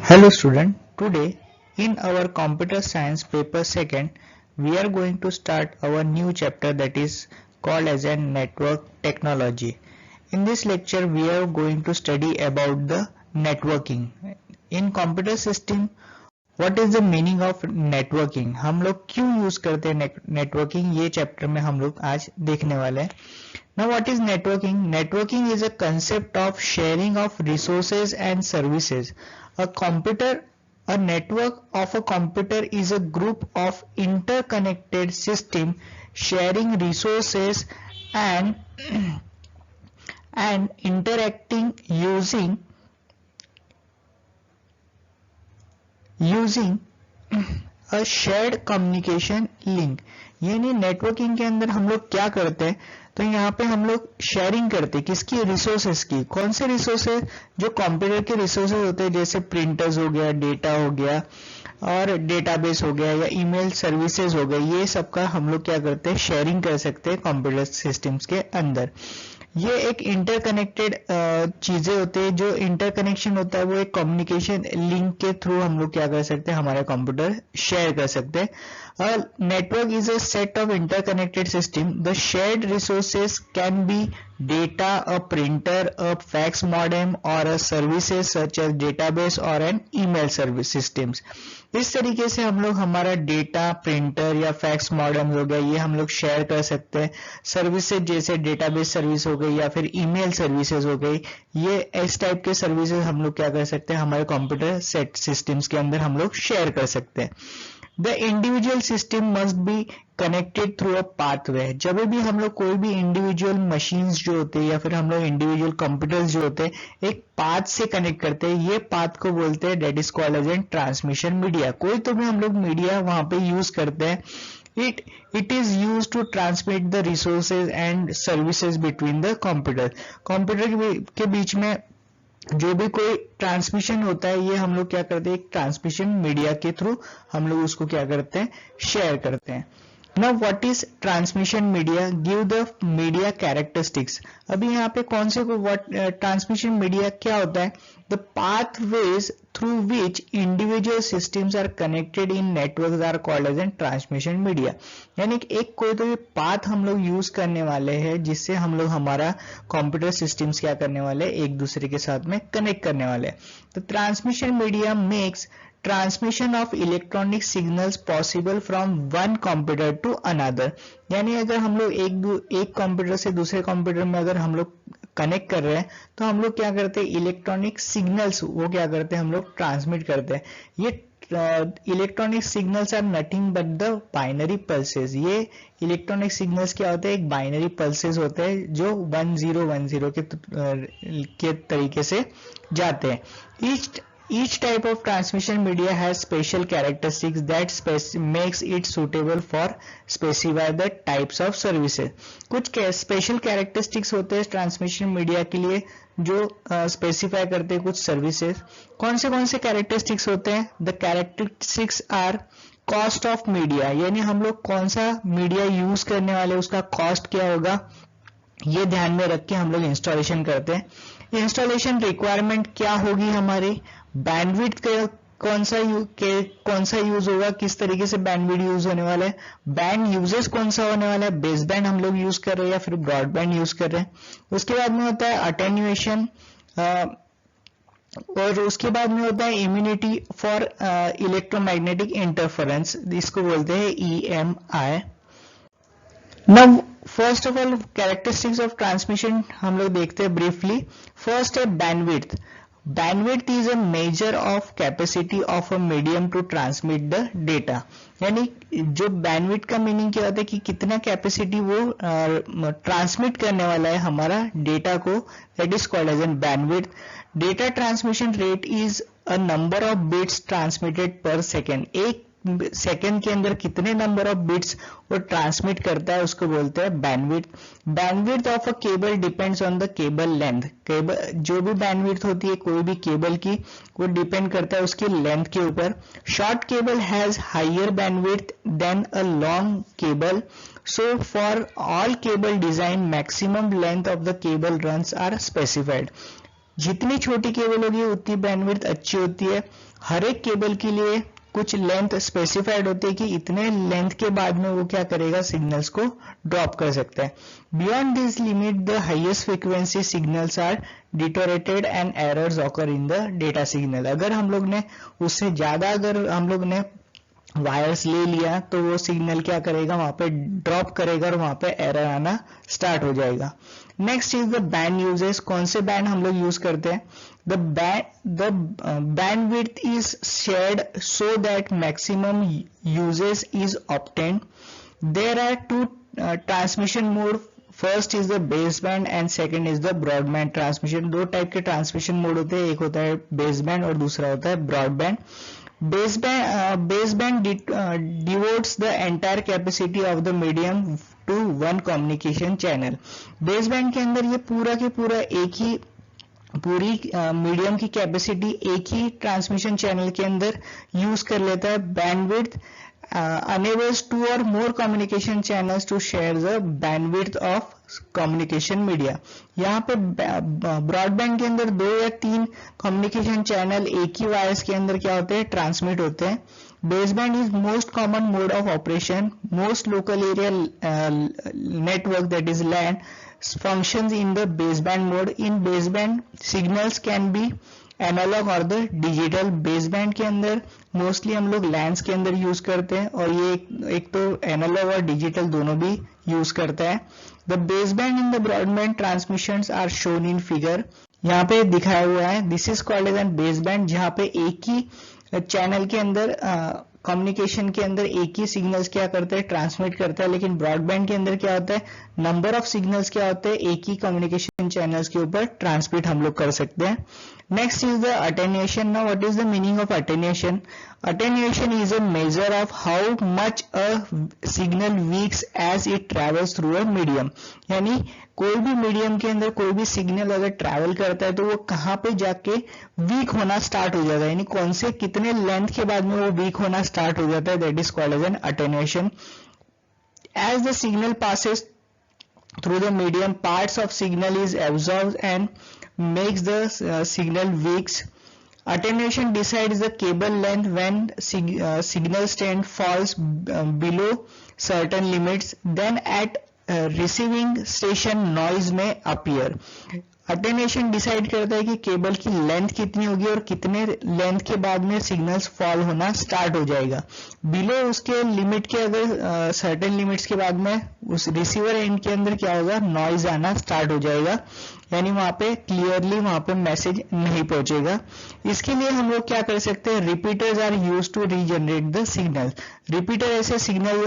Hello student, today in our computer science paper second we are going to start our new chapter that is called as a network technology. In this lecture we are going to study about the networking. In computer system what is the meaning of networking, हम लोग क्यों use करते हैं networking, ये chapter में हम लोग आज देखने वाले हैं. Now what is networking? Networking is a concept of sharing of resources and services. A network of a computer is a group of interconnected system sharing resources and and interacting using a shared communication link. यानी networking के अंदर हम लोग क्या करते हैं, तो यहाँ पे हम लोग शेयरिंग करते हैं किसकी, रिसोर्सेस की. कौन से रिसोर्सेस? जो कंप्यूटर के रिसोर्सेस होते हैं, जैसे प्रिंटर्स हो गया, डेटा हो गया और डेटाबेस हो गया या ईमेल सर्विसेज हो गए, ये सब का हम लोग क्या करते हैं, शेयरिंग कर सकते हैं कंप्यूटर सिस्टम्स के अंदर. ये एक इंटरकनेक्टेड चीजें होते हैं. जो इंटरकनेक्शन होता है वो एक कम्युनिकेशन लिंक के थ्रू हम लोग क्या कर सकते हैं, हमारा कंप्यूटर शेयर कर सकते हैं. Network is a set of interconnected system. The shared resources can be data, a printer, a fax modem or a services such as database or an email service systems. इस तरीके से हम लोग हमारा data, printer या fax modem हो गया, ये हम लोग शेयर कर सकते हैं. सर्विसेज जैसे डेटाबेस सर्विस हो गई या फिर ईमेल सर्विसेज हो गई, ये इस टाइप के सर्विसेज हम लोग क्या कर सकते हैं, हमारे कंप्यूटर सेट सिस्टम्स के अंदर हम लोग शेयर कर सकते हैं. The individual system must be connected through a pathway. जब भी हम लोग कोई भी इंडिविजुअल मशीन्स जो होते हैं या फिर हम लोग इंडिविजुअल कंप्यूटर्स जो होते हैं एक पाथ से कनेक्ट करते हैं, ये पाथ को बोलते हैं that is called as an transmission media. कोई तो भी हम लोग मीडिया वहां पे यूज करते हैं. It is used to transmit the resources and services between the computer के बीच में जो भी कोई ट्रांसमिशन होता है, ये हम लोग क्या करते हैं, एक ट्रांसमिशन मीडिया के थ्रू हम लोग उसको क्या करते हैं, शेयर करते हैं. Now what is transmission media? Give the media characteristics. अभी यहाँ पे कौन से को ट्रांसमिशन मीडिया क्या होता है? The pathways through which individual systems are connected in networks are called as a transmission media. यानी कि एक कोई तो ये पाथ हम लोग यूज करने वाले हैं जिससे हम लोग हमारा कंप्यूटर सिस्टम्स क्या करने वाले हैं, एक दूसरे के साथ में कनेक्ट करने वाले हैं. तो transmission media makes transmission of electronic signals possible from one computer to another. यानी अगर हम लोग एक कंप्यूटर से दूसरे कंप्यूटर में अगर हम लोग कनेक्ट कर रहे हैं तो हम लोग क्या करते हैं, इलेक्ट्रॉनिक सिग्नल्स वो क्या करते हैं, हम लोग ट्रांसमिट करते हैं. ये electronic signals are nothing but the binary pulses. ये इलेक्ट्रॉनिक सिग्नल्स क्या होते हैं, एक बाइनरी पल्सेस होते हैं जो 1010 के तरीके से जाते हैं. Each type of transmission media has special characteristics that makes it suitable for specify the types of services. कुछ स्पेशल कैरेक्टरिस्टिक्स होते हैं ट्रांसमिशन मीडिया के लिए जो स्पेसिफाई करते हैं कुछ सर्विसेज. कौन से कैरेक्टरिस्टिक्स होते हैं? The characteristics are cost of media. यानी हम लोग कौन सा मीडिया यूज करने वाले उसका कॉस्ट क्या होगा, ये ध्यान में रख के हम लोग इंस्टॉलेशन करते हैं. इंस्टॉलेशन रिक्वायरमेंट क्या होगी हमारी, बैंडविड्थ कौन सा यूज होगा, किस तरीके से बैंडविड्थ यूज होने वाला है, बैंड यूजेस कौन सा होने वाला है, बेस बैंड हम लोग यूज कर रहे हैं या फिर ब्रॉडबैंड यूज कर रहे हैं. उसके बाद में होता है अटेन्यूएशन और उसके बाद में होता है इम्यूनिटी फॉर इलेक्ट्रोमैग्नेटिक इंटरफेरेंस, इसको बोलते हैं EMI. Now first of all characteristics of transmission हम लोग देखते हैं ब्रीफली. फर्स्ट है bandwidth. Bandwidth is a measure of capacity of a medium to transmit the data. यानी जो बैंडविड्थ का मीनिंग क्या होता है कि कितना कैपेसिटी वो ट्रांसमिट करने वाला है हमारा डेटा को, that is called as an bandwidth. Data transmission rate is a number of bits transmitted per second. एक सेकेंड के अंदर कितने नंबर ऑफ बिट्स वो ट्रांसमिट करता है उसको बोलते हैं bandwidth. Bandwidth of a cable depends on the cable length. Cable जो भी बैंडविड्थ होती है कोई भी केबल की, वो डिपेंड करता है उसकी लेंथ के ऊपर. Short cable has higher bandwidth than a long cable. So for all cable design, maximum length of the cable runs are specified. जितनी छोटी केबल होगी उतनी बैंडविड्थ अच्छी होती है। हर एक केबल के लिए कुछ लेंथ स्पेसिफाइड होती है कि इतने लेंथ के बाद में वो क्या करेगा, सिग्नल्स को ड्रॉप कर सकता है। Beyond this limit the highest frequency signals are deteriorated and errors occur in the data signal. अगर हम लोग ने उससे ज्यादा अगर हम लोग ने वायर्स ले लिया तो वो सिग्नल क्या करेगा, वहां पे ड्रॉप करेगा और वहां पे एरर आना स्टार्ट हो जाएगा। Next is the band uses. कौन से बैंड हम लोग यूज करते हैं? The bandwidth is shared so that maximum uses is obtained. There are two transmission mode. First is the baseband and second is the broadband transmission. दो type के transmission mode होते हैं, एक होता है बेसबैंड और दूसरा होता है broadband. Baseband devotes the entire capacity of the medium to one communication channel. Baseband के अंदर ये पूरा के पूरा पूरी मीडियम की कैपेसिटी एक ही ट्रांसमिशन चैनल के अंदर यूज कर लेता है। Bandwidth enables two or more communication channels to share the bandwidth of communication media. यहाँ पे ब्रॉडबैंड के अंदर 2 या 3 कम्युनिकेशन चैनल एक ही वायर्स के अंदर क्या होते हैं, ट्रांसमिट होते हैं। Baseband is most common mode of operation. Most local area network, that is LAN, functions in the baseband mode. In baseband, signals can be analog और द डिजिटल। बेसबैंड के अंदर मोस्टली हम लोग लैंस के अंदर use करते हैं और ये एक तो एनालॉग और डिजिटल दोनों भी यूज करता है। The baseband in the broadband transmissions are shown in figure. यहाँ पे दिखाया हुआ है, this is called as an baseband, जहाँ पे एक ही चैनल के अंदर कम्युनिकेशन के अंदर एक ही सिग्नल्स क्या करते हैं, ट्रांसमिट करता है। लेकिन ब्रॉडबैंड के अंदर क्या होता है, नंबर ऑफ सिग्नल्स क्या होते हैं, एक ही कम्युनिकेशन चैनल्स के ऊपर ट्रांसमिट हम लोग कर सकते हैं। Next is the attenuation. Now what is the meaning of attenuation? Attenuation is a measure of how much a signal weaks as it travels through a medium. यानी कोई भी मीडियम के अंदर कोई भी सिग्नल अगर ट्रैवल करता है तो वो कहाँ पे जाके वीक होना स्टार्ट हो जाता है, यानी कौन से कितने लेंथ के बाद में वो वीक होना स्टार्ट हो जाता है, that is called as an attenuation. As the signal passes through the medium, parts of signal is absorbed and makes the signal weak. Attenuation decides the cable length when signal strength falls below certain limits, then at receiving station noise may appear. Attenuation decide करता है कि cable की length कितनी होगी और कितने length के बाद में सिग्नल्स फॉल होना स्टार्ट हो जाएगा। बिलो उसके लिमिट के अगर सर्टेन लिमिट्स के बाद में उस रिसीवर एंड के अंदर क्या होगा, नॉइज आना स्टार्ट हो जाएगा, यानी वहां पे क्लियरली वहां पे मैसेज नहीं पहुंचेगा। इसके लिए हम लोग क्या कर सकते हैं, repeaters are use to regenerate the signal. Repeater ऐसे सिग्नल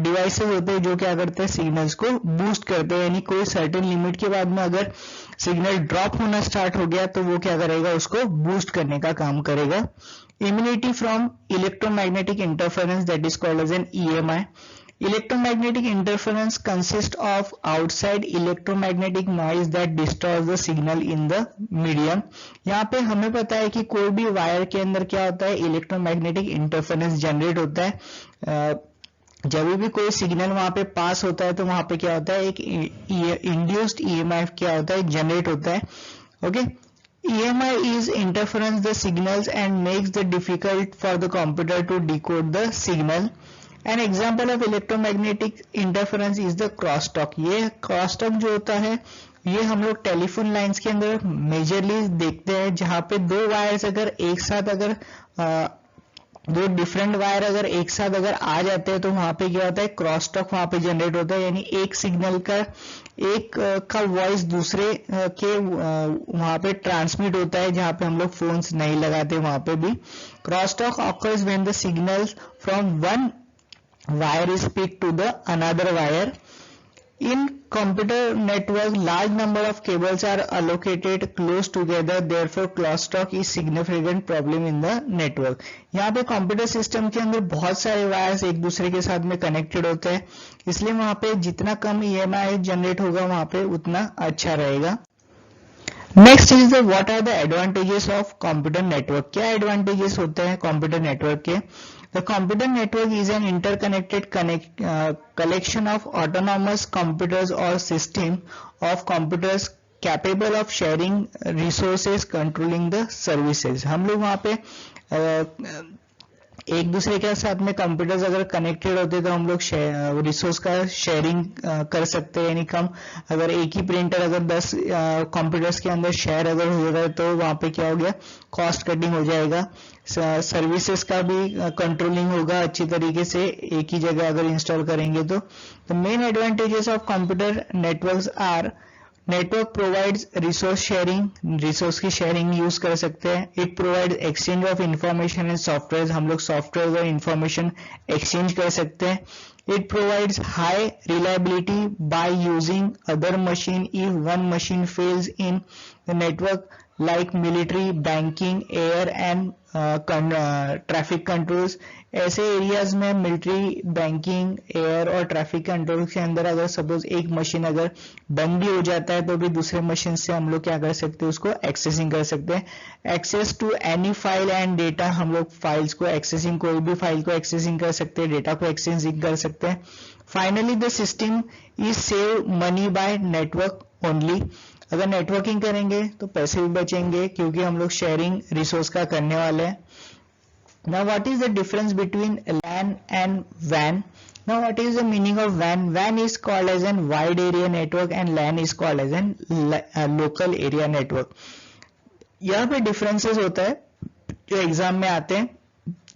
डिवाइसेस होते हैं जो क्या करते हैं, सिग्नल्स को बूस्ट करते हैं, यानी कोई सर्टेन लिमिट के बाद में अगर सिग्नल ड्रॉप होना स्टार्ट हो गया तो वो क्या करेगा, उसको बूस्ट करने का काम करेगा। Immunity from electromagnetic interference, that is called as an EMI. Electromagnetic interference consists of outside electromagnetic noise that distorts the signal in the medium. यहाँ पे हमें पता है कि कोई भी वायर के अंदर क्या होता है, इलेक्ट्रोमैग्नेटिक इंटरफेरेंस जनरेट होता है। जब भी कोई सिग्नल वहां पे पास होता है तो वहां पे क्या होता है, एक इंड्यूस्ड EMI क्या होता है, जनरेट होता है। Okay, EMI is interference the signals and makes the difficult for the computer to decode the signal. An example of electromagnetic interference is the crosstalk. ये crosstalk जो होता है ये हम लोग टेलीफोन लाइंस के अंदर मेजरली देखते हैं, जहाँ पे दो वायर्स अगर एक साथ अगर दो डिफरेंट वायर अगर एक साथ अगर आ जाते हैं तो वहां पे क्या होता है, क्रॉसटॉक वहां पे जनरेट होता है, यानी एक सिग्नल का एक का वॉइस दूसरे के वहां पे ट्रांसमिट होता है, जहां पे हम लोग फोन्स नहीं लगाते वहां पे भी। Crosstalk occurs when the signals from one wire is picked to the another wire. In computer network, large number of cables are allocated close together, therefore crosstalk is significant problem in the network. यहाँ पे computer system के अंदर बहुत सारे wires एक दूसरे के साथ में कनेक्टेड होते हैं, इसलिए वहां पे जितना कम EMI जनरेट होगा वहां पे उतना अच्छा रहेगा। Next is the what are the advantages of computer network. क्या एडवांटेजेस होते हैं कंप्यूटर नेटवर्क के? The computer network is an interconnected collection of autonomous computers or system of computers capable of sharing resources controlling the services. हम लोग वहाँ पे एक दूसरे के साथ में कंप्यूटर्स अगर कनेक्टेड होते तो हम लोग रिसोर्स का शेयरिंग कर सकते हैं। यानी कम अगर एक ही प्रिंटर अगर 10 कंप्यूटर्स के अंदर शेयर अगर हो रहा है तो वहाँ पे क्या हो गया, कॉस्ट कटिंग हो जाएगा, सर्विसेज का भी कंट्रोलिंग होगा अच्छी तरीके से एक ही जगह अगर इंस्टॉल करेंगे तो। The main advantages of computer networks are, network provides resource sharing, resource की शेयरिंग यूज कर सकते हैं। It provides exchange of information and software, हम लोग सॉफ्टवेयर और इंफॉर्मेशन एक्सचेंज कर सकते हैं। It provides high reliability by using other machine if one machine fails in the network like military, banking, air and traffic controls. ऐसे areas में military, banking, air और traffic control के अंदर अगर सपोज एक मशीन अगर बंद भी हो जाता है तो भी दूसरे मशीन से हम लोग क्या कर सकते हैं, उसको एक्सेसिंग कर सकते हैं। Access to any file and data, हम लोग फाइल्स को एक्सेसिंग, कोई भी फाइल को एक्सेसिंग कर सकते हैं, डेटा को एक्सेसिंग कर सकते हैं। Finally the system is save money by network only, अगर नेटवर्किंग करेंगे तो पैसे भी बचेंगे क्योंकि हम लोग शेयरिंग रिसोर्स का करने वाले हैं। Now what is the difference between LAN and WAN? Now what is the meaning of WAN? WAN is called as an wide area network and LAN is called as an local area network. यहाँ पे differences होता है जो exam में आते हैं,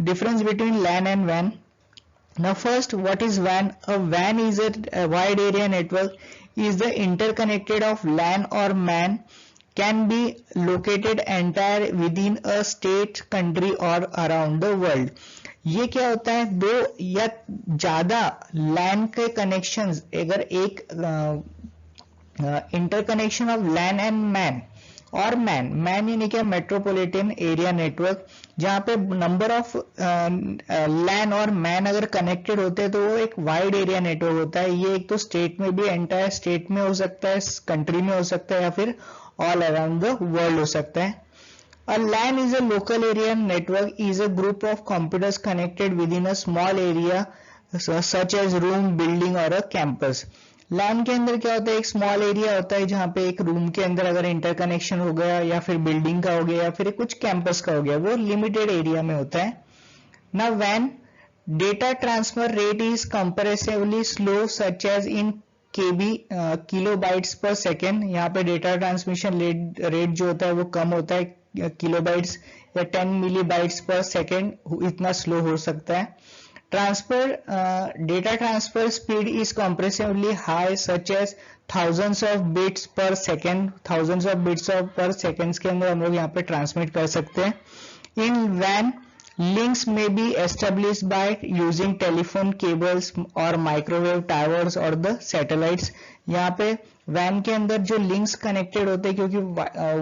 difference between LAN and WAN. Now first, what is WAN? A WAN is a wide area network, is the interconnected of LAN or MAN, can be located entire within a state, country or around the world. ये क्या होता है, दो या ज्यादा LAN के connections, अगर एक interconnection of LAN and MAN और मैन यानी क्या, मेट्रोपॉलिटन एरिया नेटवर्क, जहाँ पे नंबर ऑफ लैन और मैन अगर कनेक्टेड होते हैं तो वो एक वाइड एरिया नेटवर्क होता है। ये एक तो स्टेट में भी, एंटायर स्टेट में हो सकता है, कंट्री में हो सकता है या फिर ऑल अराउंड द वर्ल्ड हो सकता है। A LAN is a local area network, is a group of computers connected within a small area such as room, building or a campus. LAN के अंदर क्या होता है, एक स्मॉल एरिया होता है जहाँ पे एक रूम के अंदर अगर इंटरकनेक्शन हो गया या फिर बिल्डिंग का हो गया या फिर कुछ कैंपस का हो गया, वो लिमिटेड एरिया में होता है ना। WAN data transfer rate is comparatively slow such as in KB kilobytes per second. यहाँ पे डेटा ट्रांसमिशन रेट जो होता है वो कम होता है, किलोबाइट्स या 10 मिलीबाइट्स पर सेकेंड, इतना स्लो हो सकता है। Data transfer speed is compressively high such as thousands of bits per second, thousands of bits per seconds के अंदर हम लोग यहाँ पे ट्रांसमिट कर सकते हैं। इन WAN links may be established by using telephone cables or microwave towers or the satellites. यहाँ पे WAN के अंदर जो लिंक्स कनेक्टेड होते हैं, क्योंकि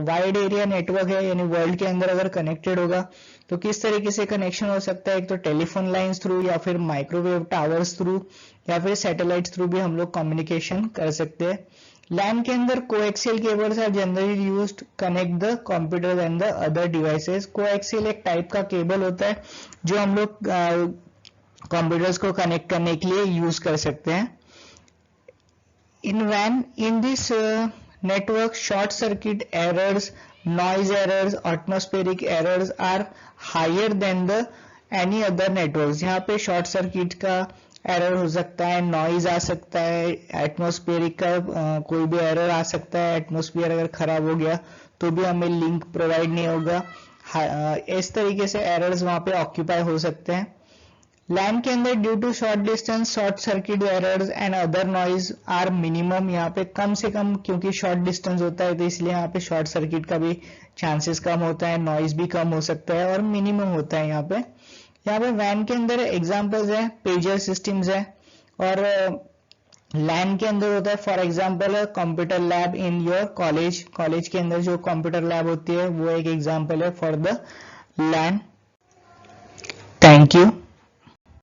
वाइड एरिया नेटवर्क है यानी वर्ल्ड के अंदर अगर कनेक्टेड होगा तो किस तरीके से कनेक्शन हो सकता है, एक तो टेलीफोन लाइंस थ्रू या फिर माइक्रोवेव टावर्स थ्रू या फिर सैटेलाइट्स थ्रू भी हम लोग कम्युनिकेशन कर सकते हैं। LAN के अंदर coaxial cables are generally used connect the computer and the other devices. Coaxial एक टाइप का केबल होता है जो हम लोग कंप्यूटर्स को कनेक्ट करने के लिए यूज कर सकते हैं। In WAN, in this network, short circuit errors, noise errors, atmospheric errors are higher than the any other networks. यहाँ पे शॉर्ट सर्किट का एरर हो सकता है, नॉइज आ सकता है, एटमॉस्फेरिक का कोई भी एरर आ सकता है, एटमॉस्फेयर अगर खराब हो गया तो भी हमें लिंक प्रोवाइड नहीं होगा। इस तरीके से एरर्स वहाँ पे ऑक्यूपाई हो सकते हैं। LAN के अंदर due to short distance, short circuit errors and other noise are minimum. यहाँ पे कम से कम, क्योंकि शॉर्ट डिस्टेंस होता है तो इसलिए यहाँ पे शॉर्ट सर्किट का भी चांसेस कम होता है, नॉइज भी कम हो सकता है और मिनिमम होता है यहाँ पे। WAN के अंदर एग्जांपल्स है, पेजर सिस्टम्स है, और LAN के अंदर होता है for example computer lab in your college. College के अंदर जो कंप्यूटर लैब होती है वो एक एग्जांपल है for the LAN। Thank you.